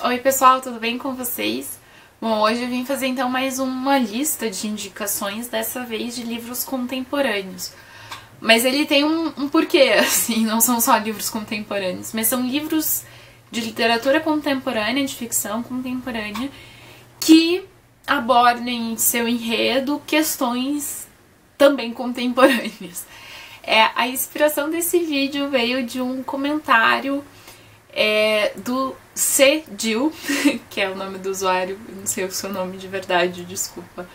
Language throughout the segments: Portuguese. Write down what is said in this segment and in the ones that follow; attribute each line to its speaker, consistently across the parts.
Speaker 1: Oi pessoal, tudo bem com vocês? Bom, hoje eu vim fazer então mais uma lista de indicações, dessa vez de livros contemporâneos. Mas ele tem um porquê, assim, não são só livros contemporâneos, mas são livros de literatura contemporânea, de ficção contemporânea, que abordem em seu enredo questões também contemporâneas. A inspiração desse vídeo veio de um comentário do Cedil, que é o nome do usuário, não sei o seu nome de verdade, desculpa,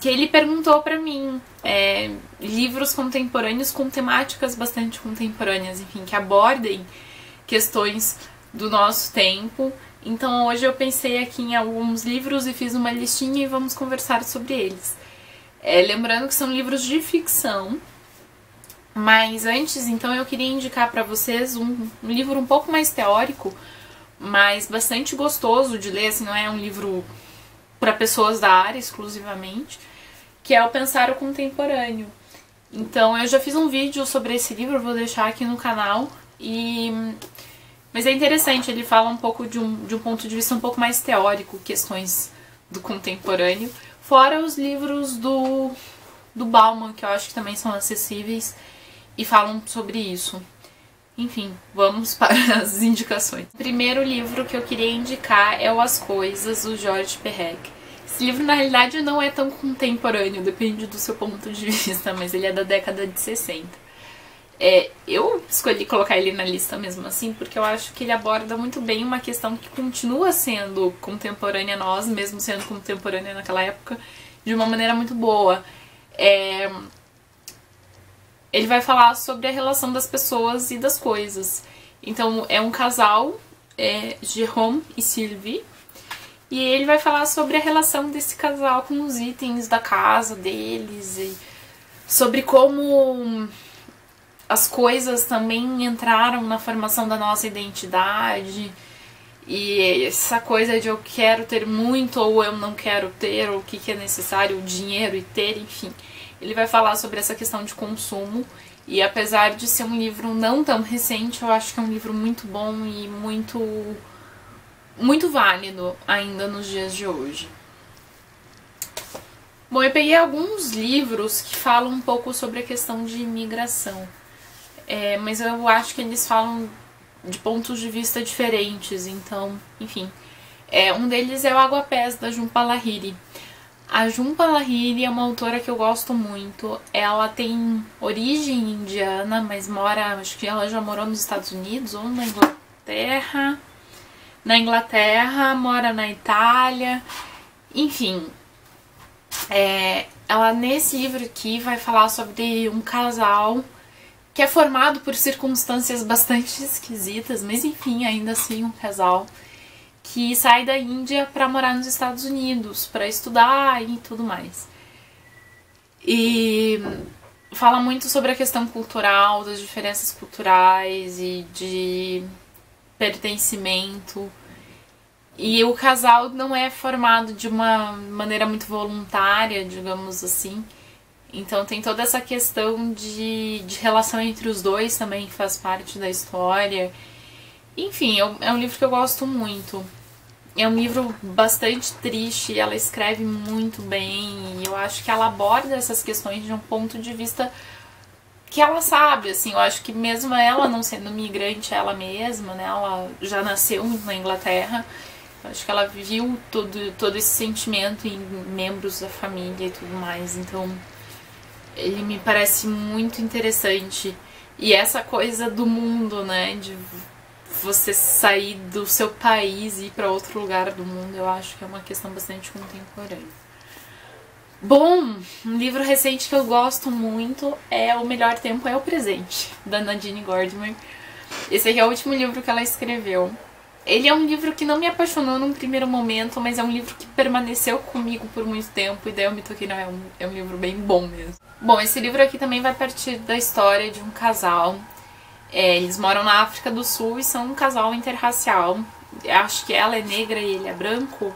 Speaker 1: que ele perguntou pra mim livros contemporâneos com temáticas bastante contemporâneas, enfim, que abordem questões do nosso tempo. Então hoje eu pensei aqui em alguns livros e fiz uma listinha e vamos conversar sobre eles. Lembrando que são livros de ficção, mas antes, então, eu queria indicar pra vocês um livro um pouco mais teórico, mas bastante gostoso de ler, assim, não é um livro para pessoas da área exclusivamente, que é O Pensar o Contemporâneo. Então, eu já fiz um vídeo sobre esse livro, vou deixar aqui no canal, mas é interessante, ele fala um pouco de um ponto de vista um pouco mais teórico, questões do contemporâneo, fora os livros do Bauman, que eu acho que também são acessíveis e falam sobre isso. Enfim, vamos para as indicações. O primeiro livro que eu queria indicar é o As Coisas, do Georges Perec. Esse livro, na realidade, não é tão contemporâneo, depende do seu ponto de vista, mas ele é da década de 60. Eu escolhi colocar ele na lista mesmo assim, porque eu acho que ele aborda muito bem uma questão que continua sendo contemporânea a nós, mesmo sendo contemporânea naquela época, de uma maneira muito boa. Ele vai falar sobre a relação das pessoas e das coisas. Então, é um casal, Jérôme e Sylvie, e ele vai falar sobre a relação desse casal com os itens da casa deles, e sobre como as coisas também entraram na formação da nossa identidade, e essa coisa de eu quero ter muito ou eu não quero ter, ou o que é necessário, o dinheiro e ter, enfim. Ele vai falar sobre essa questão de consumo, e apesar de ser um livro não tão recente, eu acho que é um livro muito bom e muito válido ainda nos dias de hoje. Bom, eu peguei alguns livros que falam um pouco sobre a questão de imigração, mas eu acho que eles falam de pontos de vista diferentes, então, enfim. Um deles é o Aguapés, da Jhumpa Lahiri. A Jhumpa Lahiri é uma autora que eu gosto muito. Ela tem origem indiana, mas mora, acho que ela já morou nos Estados Unidos ou na Inglaterra. Na Inglaterra, mora na Itália, enfim. Ela nesse livro aqui vai falar sobre um casal que é formado por circunstâncias bastante esquisitas, mas enfim, ainda assim um casal que sai da Índia para morar nos Estados Unidos, para estudar e tudo mais. E fala muito sobre a questão cultural, das diferenças culturais e de pertencimento. E o casal não é formado de uma maneira muito voluntária, digamos assim. Então tem toda essa questão de relação entre os dois também, que faz parte da história. Enfim, é um livro que eu gosto muito. É um livro bastante triste, ela escreve muito bem, e eu acho que ela aborda essas questões de um ponto de vista que ela sabe, assim, eu acho que mesmo ela não sendo migrante ela mesma, né, ela já nasceu na Inglaterra, eu acho que ela viu todo esse sentimento em membros da família e tudo mais, então ele me parece muito interessante. E essa coisa do mundo, né, de você sair do seu país e ir para outro lugar do mundo, eu acho que é uma questão bastante contemporânea. Bom, um livro recente que eu gosto muito é O Melhor Tempo é o Presente, da Nadine Gordimer. Esse aqui é o último livro que ela escreveu. Ele é um livro que não me apaixonou num primeiro momento, mas é um livro que permaneceu comigo por muito tempo, e daí eu me toquei, não, é um livro bem bom mesmo. Bom, esse livro aqui também vai partir da história de um casal. Eles moram na África do Sul e são um casal interracial. Acho que ela é negra e ele é branco.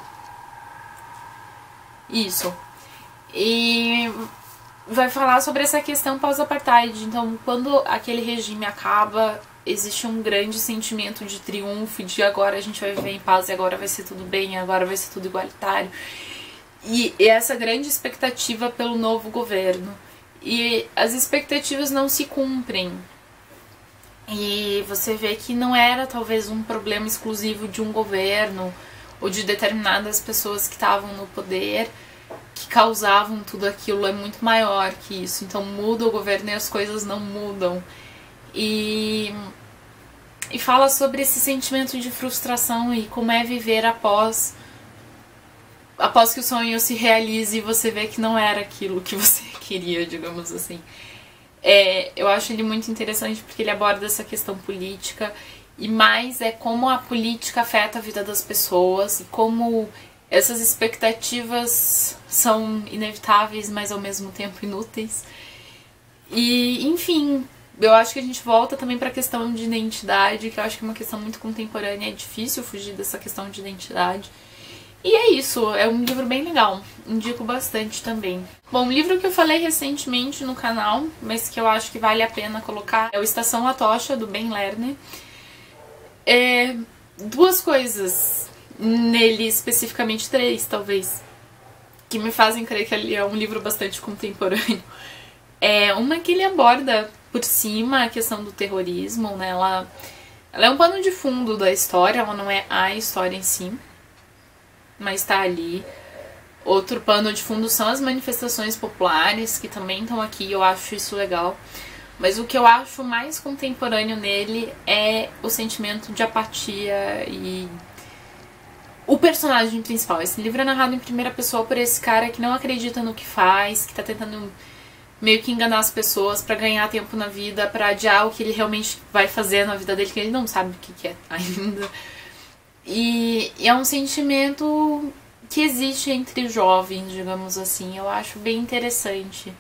Speaker 1: Isso. E vai falar sobre essa questão pós-apartheid. Então, quando aquele regime acaba, existe um grande sentimento de triunfo, de agora a gente vai viver em paz, e agora vai ser tudo bem, agora vai ser tudo igualitário. E essa grande expectativa pelo novo governo. E as expectativas não se cumprem. E você vê que não era talvez um problema exclusivo de um governo ou de determinadas pessoas que estavam no poder que causavam tudo aquilo, é muito maior que isso. Então muda o governo e as coisas não mudam. E fala sobre esse sentimento de frustração e como é viver após que o sonho se realize e você vê que não era aquilo que você queria, digamos assim. Eu acho ele muito interessante porque ele aborda essa questão política e mais como a política afeta a vida das pessoas e como essas expectativas são inevitáveis, mas ao mesmo tempo inúteis. E, enfim, eu acho que a gente volta também para a questão de identidade, que eu acho que é uma questão muito contemporânea, é difícil fugir dessa questão de identidade. E é isso, é um livro bem legal, indico bastante também. Bom, um livro que eu falei recentemente no canal, mas que eu acho que vale a pena colocar, é o Estação Atocha, do Ben Lerner. Duas coisas nele, especificamente três, talvez, que me fazem crer que ele é um livro bastante contemporâneo. Uma que ele aborda por cima a questão do terrorismo, né? Ela é um pano de fundo da história, ela não é a história em si, mas tá ali. Outro pano de fundo são as manifestações populares, que também estão aqui, eu acho isso legal. Mas o que eu acho mais contemporâneo nele é o sentimento de apatia e o personagem principal. Esse livro é narrado em primeira pessoa por esse cara que não acredita no que faz, que tá tentando meio que enganar as pessoas pra ganhar tempo na vida, pra adiar o que ele realmente vai fazer na vida dele, que ele não sabe o que é ainda. E é um sentimento que existe entre jovens, digamos assim. Eu acho bem interessante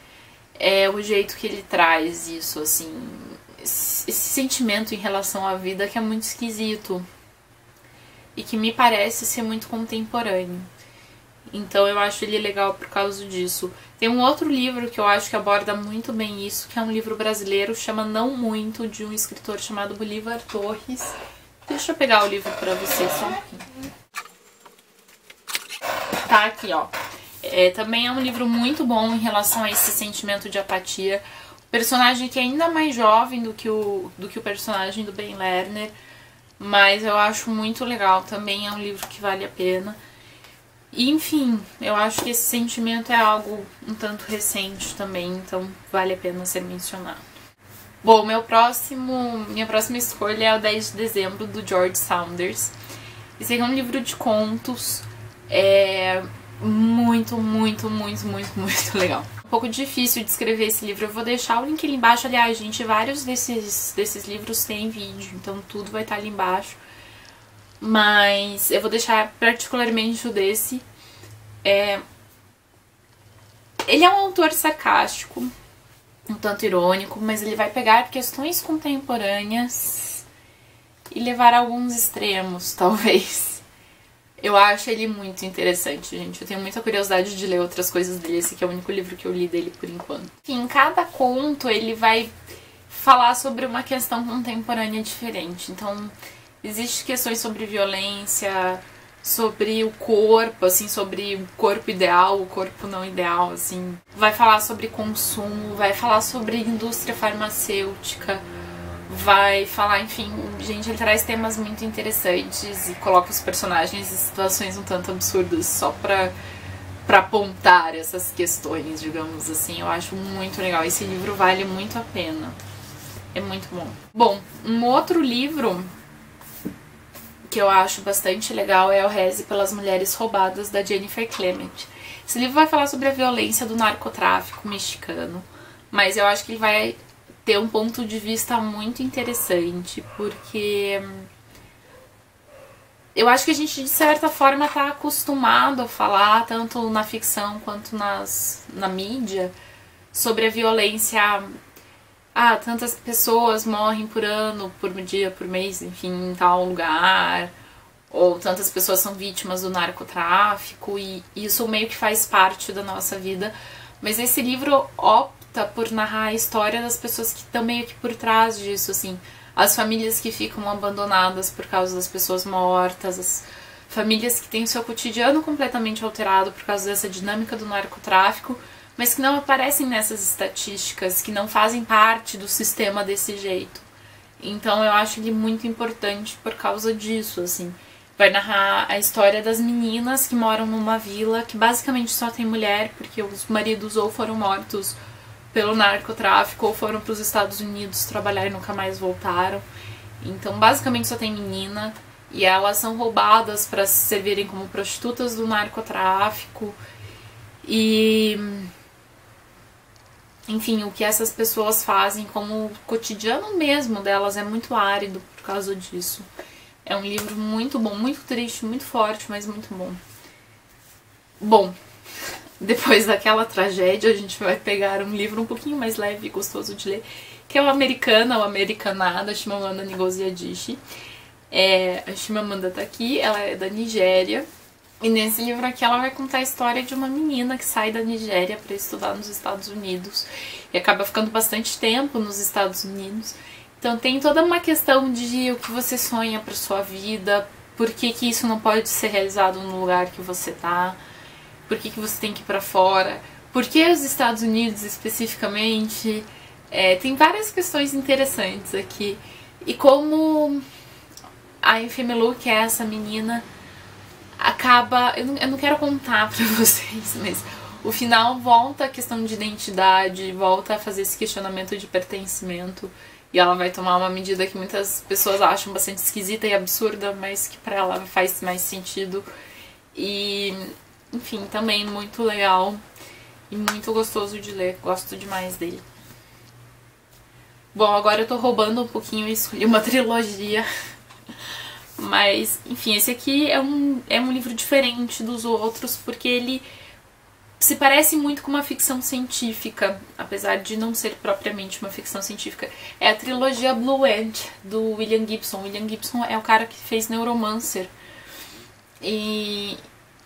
Speaker 1: o jeito que ele traz isso, assim, esse sentimento em relação à vida que é muito esquisito e que me parece ser muito contemporâneo. Então eu acho ele legal por causa disso. Tem um outro livro que eu acho que aborda muito bem isso, que é um livro brasileiro, chama Não Muito, de um escritor chamado Bolívar Torres. Deixa eu pegar o livro pra vocês só um pouquinho. Tá aqui, ó. Também é um livro muito bom em relação a esse sentimento de apatia. O personagem que é ainda mais jovem do que o personagem do Ben Lerner, mas eu acho muito legal. Também é um livro que vale a pena. E, enfim, eu acho que esse sentimento é algo um tanto recente também, então vale a pena ser mencionado. Bom, minha próxima escolha é o 10 de dezembro, do George Saunders. Esse aqui é um livro de contos, muito, muito, muito, muito, muito legal. Um pouco difícil de escrever esse livro, eu vou deixar o link ali embaixo. Aliás, gente, vários desses livros têm vídeo, então tudo vai estar ali embaixo. Mas eu vou deixar particularmente o desse. Ele é um autor sarcástico, um tanto irônico, mas ele vai pegar questões contemporâneas e levar a alguns extremos, talvez. Eu acho ele muito interessante, gente. Eu tenho muita curiosidade de ler outras coisas dele. Esse aqui é o único livro que eu li dele por enquanto. Enfim, em cada conto ele vai falar sobre uma questão contemporânea diferente. Então, existem questões sobre violência, sobre o corpo, assim, sobre o corpo ideal, o corpo não ideal, assim. Vai falar sobre consumo, vai falar sobre indústria farmacêutica, vai falar, enfim, gente, ele traz temas muito interessantes e coloca os personagens em situações um tanto absurdas só pra apontar essas questões, digamos assim. Eu acho muito legal. Esse livro vale muito a pena. É muito bom. Bom, um outro livro que eu acho bastante legal é O Reze pelas Mulheres Roubadas, da Jennifer Clement. Esse livro vai falar sobre a violência do narcotráfico mexicano, mas eu acho que ele vai ter um ponto de vista muito interessante, porque eu acho que a gente, de certa forma, está acostumado a falar, tanto na ficção quanto na mídia, sobre a violência. Tantas pessoas morrem por ano, por dia, por mês, enfim, em tal lugar, ou tantas pessoas são vítimas do narcotráfico, e isso meio que faz parte da nossa vida. Mas esse livro opta por narrar a história das pessoas que estão meio que por trás disso, assim. as famílias que ficam abandonadas por causa das pessoas mortas, as famílias que têm o seu cotidiano completamente alterado por causa dessa dinâmica do narcotráfico, mas que não aparecem nessas estatísticas, que não fazem parte do sistema desse jeito. Então eu acho ele muito importante por causa disso, assim. Vai narrar a história das meninas que moram numa vila que basicamente só tem mulher, porque os maridos ou foram mortos pelo narcotráfico ou foram para os Estados Unidos trabalhar e nunca mais voltaram. Então basicamente só tem menina e elas são roubadas para servirem como prostitutas do narcotráfico. E enfim, o que essas pessoas fazem, como o cotidiano mesmo delas é muito árido por causa disso. É um livro muito bom, muito triste, muito forte, mas muito bom. Bom, depois daquela tragédia, a gente vai pegar um livro um pouquinho mais leve e gostoso de ler, que é o Americana, ou Americanada, Chimamanda Ngozi Adichie. A Chimamanda tá aqui, ela é da Nigéria. E nesse livro aqui ela vai contar a história de uma menina que sai da Nigéria para estudar nos Estados Unidos e acaba ficando bastante tempo nos Estados Unidos. Então tem toda uma questão de o que você sonha para sua vida, por que que isso não pode ser realizado no lugar que você tá, por que que você tem que ir para fora, por que os Estados Unidos especificamente. Tem várias questões interessantes aqui. E como a Efemelu, que é essa menina, acaba... Eu não quero contar pra vocês, mas o final volta à questão de identidade, volta a fazer esse questionamento de pertencimento, e ela vai tomar uma medida que muitas pessoas acham bastante esquisita e absurda, mas que pra ela faz mais sentido. E, enfim, também muito legal e muito gostoso de ler, gosto demais dele. Bom, agora eu tô roubando um pouquinho e escolhi uma trilogia. Mas, enfim, esse aqui é um livro diferente dos outros, porque ele se parece muito com uma ficção científica, apesar de não ser propriamente uma ficção científica. É a trilogia Blue Ant, do William Gibson. William Gibson é o cara que fez Neuromancer. E,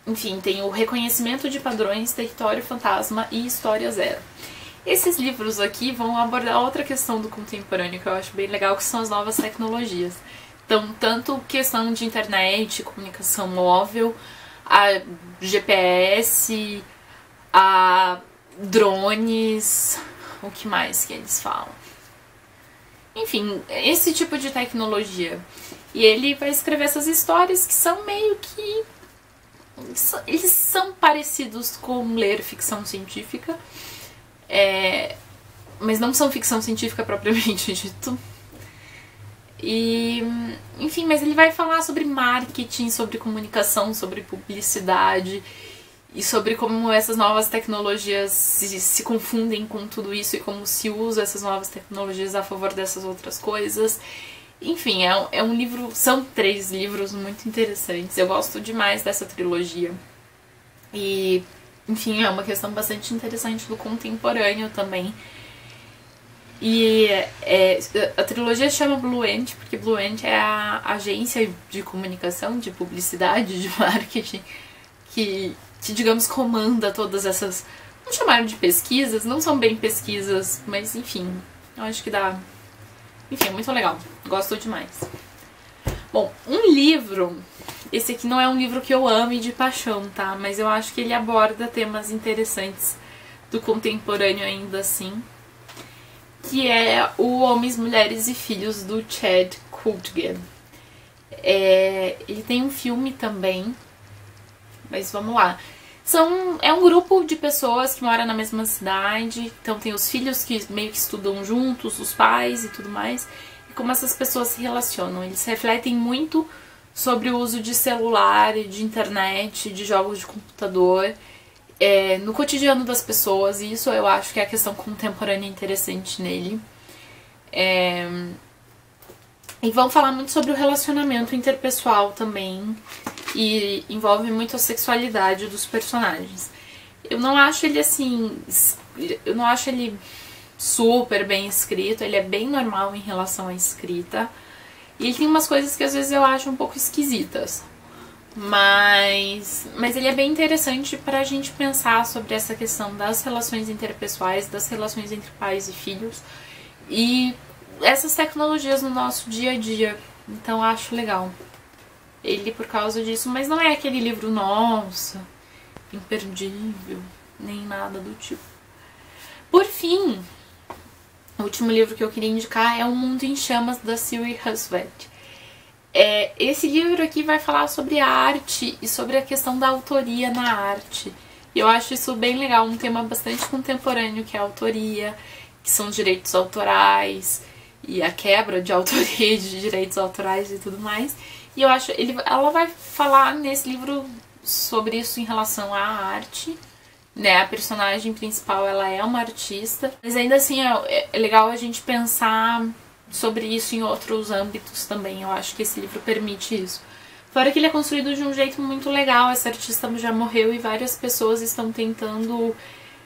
Speaker 1: enfim, tem o Reconhecimento de Padrões, Território Fantasma e História Zero. Esses livros aqui vão abordar outra questão do contemporâneo que eu acho bem legal, que são as novas tecnologias. Então, tanto questão de internet, comunicação móvel, a GPS, a drones, o que mais que eles falam? Enfim, esse tipo de tecnologia. E ele vai escrever essas histórias que são meio que... Eles são parecidos com ler ficção científica, mas não são ficção científica propriamente dito. E, enfim, mas ele vai falar sobre marketing, sobre comunicação, sobre publicidade e sobre como essas novas tecnologias se confundem com tudo isso e como se usa essas novas tecnologias a favor dessas outras coisas. Enfim, é um livro, são 3 livros muito interessantes. Eu gosto demais dessa trilogia. E, enfim, é uma questão bastante interessante do contemporâneo também. E a trilogia se chama Blue Ant, porque Blue Ant é a agência de comunicação, de publicidade, de marketing, que digamos, comanda todas essas... Vamos chamar de pesquisas, não são bem pesquisas, mas enfim, eu acho que dá... Enfim, é muito legal, gosto demais. Bom, um livro... Esse aqui não é um livro que eu ame de paixão, tá? Mas eu acho que ele aborda temas interessantes do contemporâneo ainda assim, que é o Homens, Mulheres e Filhos, do Chad Coolidge. Ele tem um filme também, mas vamos lá. É um grupo de pessoas que moram na mesma cidade, então tem os filhos que meio que estudam juntos, os pais e tudo mais, e como essas pessoas se relacionam. Eles refletem muito sobre o uso de celular, de internet, de jogos de computador, no cotidiano das pessoas, e isso eu acho que é a questão contemporânea interessante nele. E vão falar muito sobre o relacionamento interpessoal também, e envolve muito a sexualidade dos personagens. Eu não acho ele assim, eu não acho ele super bem escrito, ele é bem normal em relação à escrita, e ele tem umas coisas que às vezes eu acho um pouco esquisitas. Mas ele é bem interessante pra gente pensar sobre essa questão das relações interpessoais, das relações entre pais e filhos, e essas tecnologias no nosso dia a dia. Então acho legal ele por causa disso, mas não é aquele livro, nossa, imperdível, nem nada do tipo. Por fim, o último livro que eu queria indicar é O Mundo em Chamas, da Siri Hustvedt. Esse livro aqui vai falar sobre a arte e sobre a questão da autoria na arte. E eu acho isso bem legal, um tema bastante contemporâneo, que é a autoria, que são os direitos autorais e a quebra de autoria e de direitos autorais e tudo mais. E eu acho, ela vai falar nesse livro sobre isso em relação à arte, né? A personagem principal, ela é uma artista, mas ainda assim é legal a gente pensar sobre isso em outros âmbitos também. Eu acho que esse livro permite isso. Fora que ele é construído de um jeito muito legal, essa artista já morreu e várias pessoas estão tentando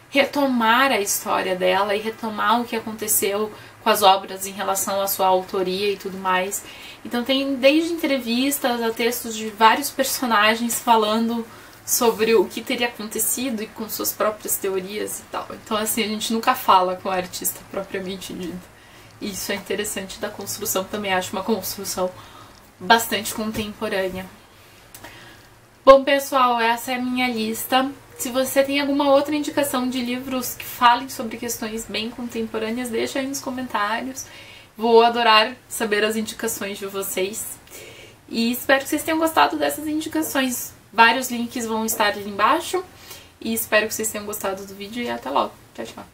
Speaker 1: retomar a história dela e retomar o que aconteceu com as obras em relação à sua autoria e tudo mais. Então tem desde entrevistas a textos de vários personagens falando sobre o que teria acontecido e com suas próprias teorias e tal. Então assim, a gente nunca fala com a artista propriamente dita. E isso é interessante da construção também, acho uma construção bastante contemporânea. Bom, pessoal, essa é a minha lista. Se você tem alguma outra indicação de livros que falem sobre questões bem contemporâneas, deixa aí nos comentários. Vou adorar saber as indicações de vocês. E espero que vocês tenham gostado dessas indicações. Vários links vão estar ali embaixo. E espero que vocês tenham gostado do vídeo e até logo. Tchau, tchau.